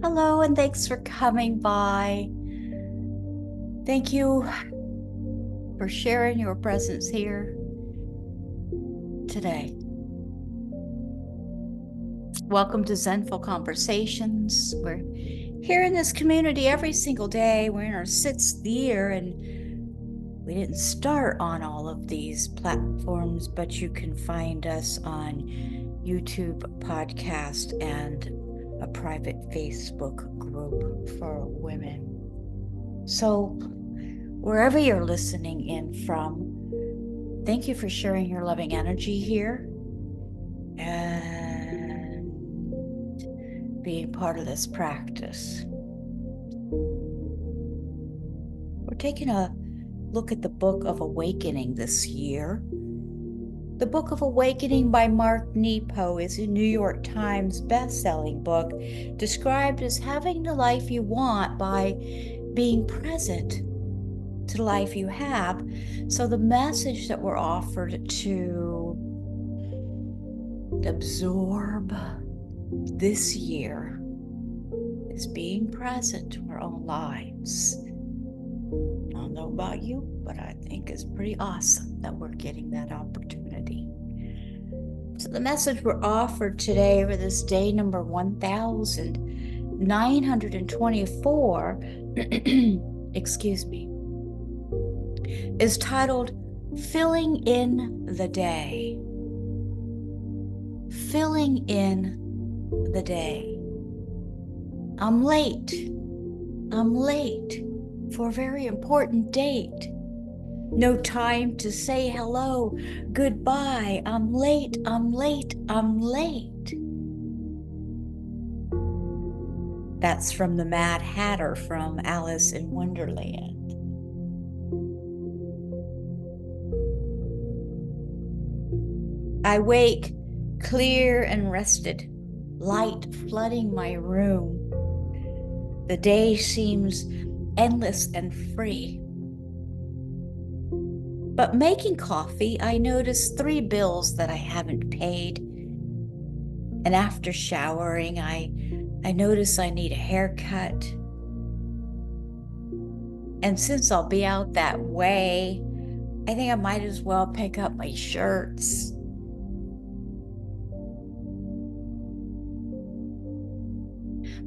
Hello, and thanks for coming by. Thank you for sharing your presence here today. Welcome to Zenful Conversations. We're here in this community every single day. We're in our 6th year, and we didn't start on all of these platforms, but you can find us on YouTube podcast and a private Facebook group for women. So wherever you're listening in from, thank you for sharing your loving energy here and being part of this practice. We're taking a look at the Book of Awakening this year. The Book of Awakening by Mark Nepo is a New York Times best-selling book described as having the life you want by being present to the life you have. So the message that we're offered to absorb this year is being present to our own lives. I don't know about you, but I think it's pretty awesome that we're getting that opportunity. So the message we're offered today for this day number 1924, excuse me, is titled Filling in the Day. Filling in the day. I'm late for a very important date. No time to say hello, goodbye. I'm late. That's from the Mad Hatter from Alice in Wonderland. I wake clear and rested, light flooding my room. The day seems endless and free. But making coffee, I notice 3 bills that I haven't paid. And after showering, I notice I need a haircut. And since I'll be out that way, I think I might as well pick up my shirts.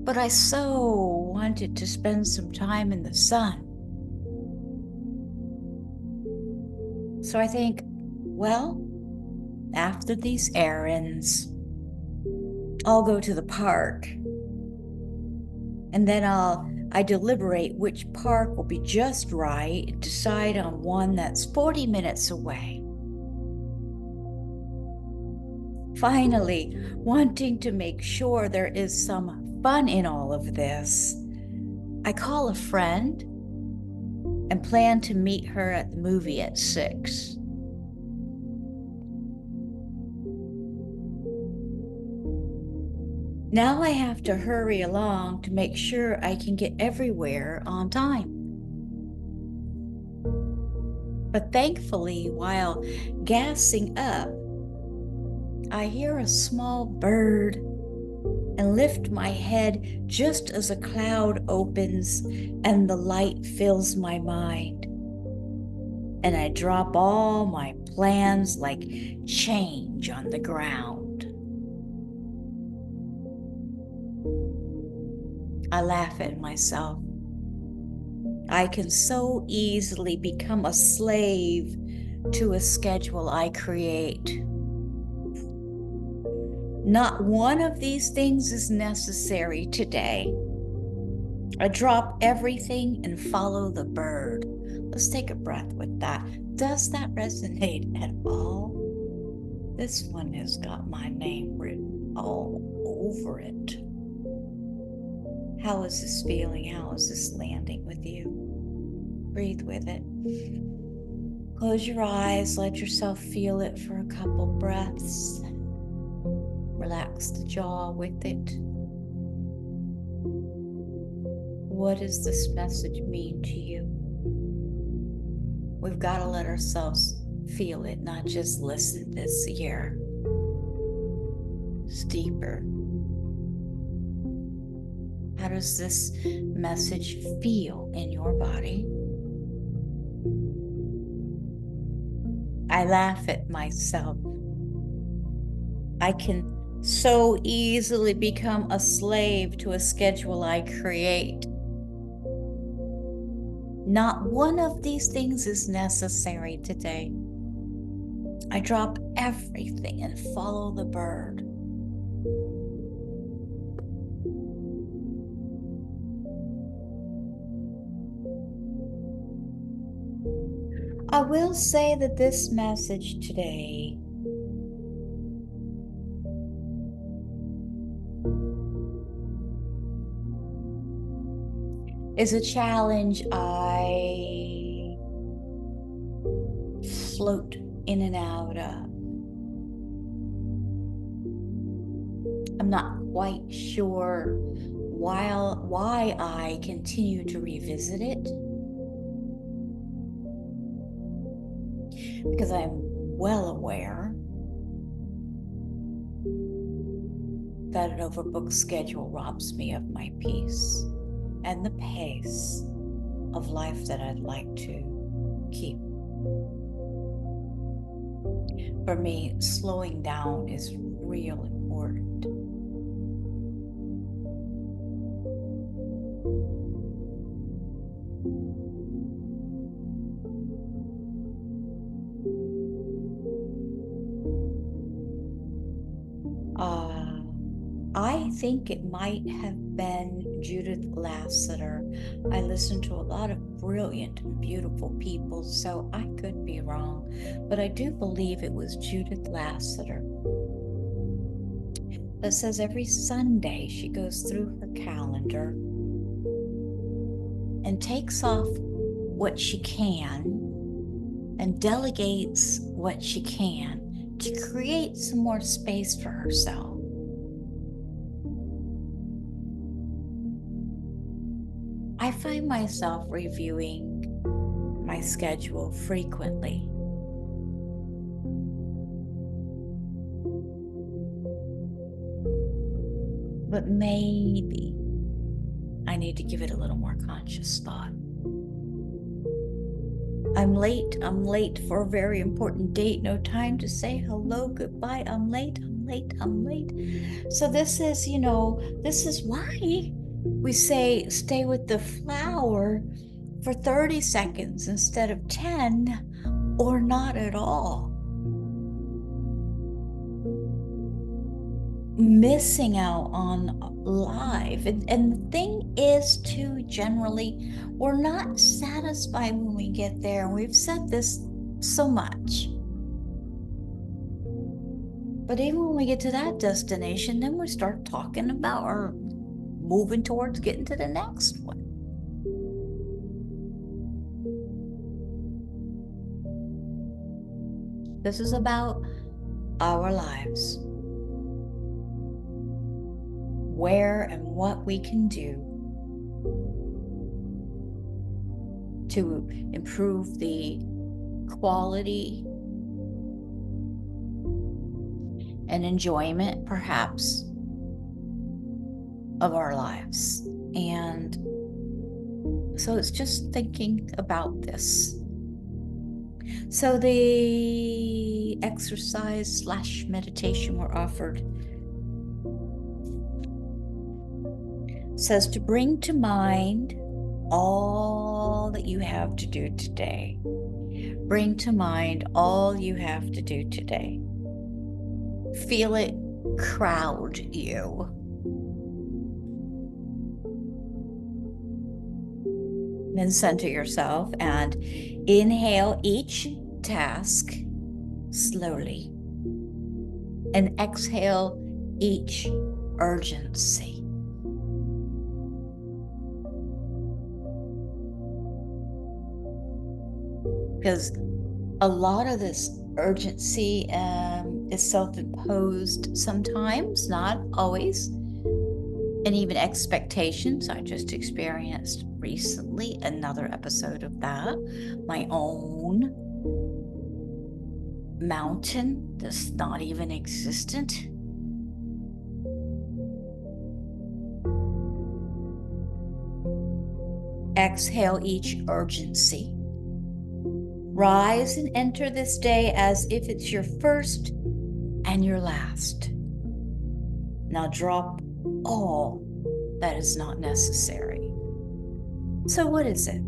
But I so wanted to spend some time in the sun. So I think, well, after these errands, I'll go to the park. And then I deliberate which park will be just right and decide on one that's 40 minutes away. Finally, wanting to make sure there is some fun in all of this, I call a friend and plan to meet her at the movie at 6. Now I have to hurry along to make sure I can get everywhere on time. But thankfully, while gassing up, I hear a small bird and lift my head just as a cloud opens and the light fills my mind. And I drop all my plans like change on the ground. I laugh at myself. I can so easily become a slave to a schedule I create. Not one of these things is necessary today. I drop everything and follow the bird. Let's take a breath with that. Does that resonate at all? This one has got my name written all over it. How is this feeling? How is this landing with you? Breathe with it. Close your eyes. Let yourself feel it for a couple breaths. Relax the jaw with it. What does this message mean to you? We've got to let ourselves feel it, not just listen this year. It's deeper. How does this message feel in your body? I laugh at myself. I can so easily become a slave to a schedule I create. Not one of these things is necessary today. I drop everything and follow the bird. I will say that this message today is a challenge I float in and out of. I'm not quite sure why I continue to revisit it, because I'm well aware that an overbooked schedule robs me of my peace and the pace of life that I'd like to keep. For me, slowing down is real important. I think it might have been Judith Lassiter. I listened to a lot of brilliant and beautiful people, so I could be wrong, but I do believe it was Judith Lassiter that says every Sunday she goes through her calendar and takes off what she can and delegates what she can to create some more space for herself. I find myself reviewing my schedule frequently. But maybe I need to give it a little more conscious thought. I'm late for a very important date. No time to say hello, goodbye. I'm late. So this is why we say stay with the flower for 30 seconds instead of 10 or not at all. Missing out on live. And the thing is, too, generally, we're not satisfied when we get there. We've said this so much. But even when we get to that destination, then we start talking about or moving towards getting to the next one. This is about our lives. Where and what we can do to improve the quality and enjoyment, perhaps, of our lives. And so it's just thinking about this. So the exercise / meditation we're offered says to bring to mind all that you have to do today. Bring to mind all you have to do today. Feel it crowd you. Then center yourself and inhale each task slowly and exhale each urgency. Because a lot of this urgency is self-imposed sometimes, not always, and even expectations. I just experienced recently another episode of that. My own mountain that's not even existent. exhale each urgency. Rise and enter this day as if it's your first and your last. Now drop all that is not necessary. So what is it?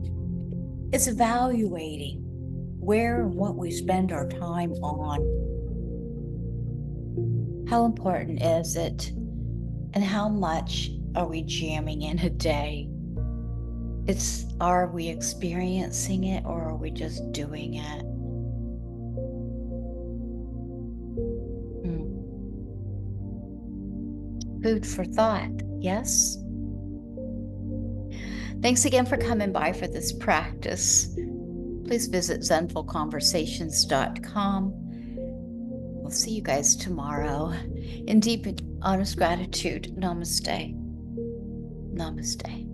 It's evaluating where and what we spend our time on. How important is it? And how much are we jamming in a day? Are we experiencing it, or are we just doing it? Food for thought, yes? Thanks again for coming by for this practice. Please visit zenfulconversations.com. We'll see you guys tomorrow. In deep and honest gratitude, namaste. Namaste.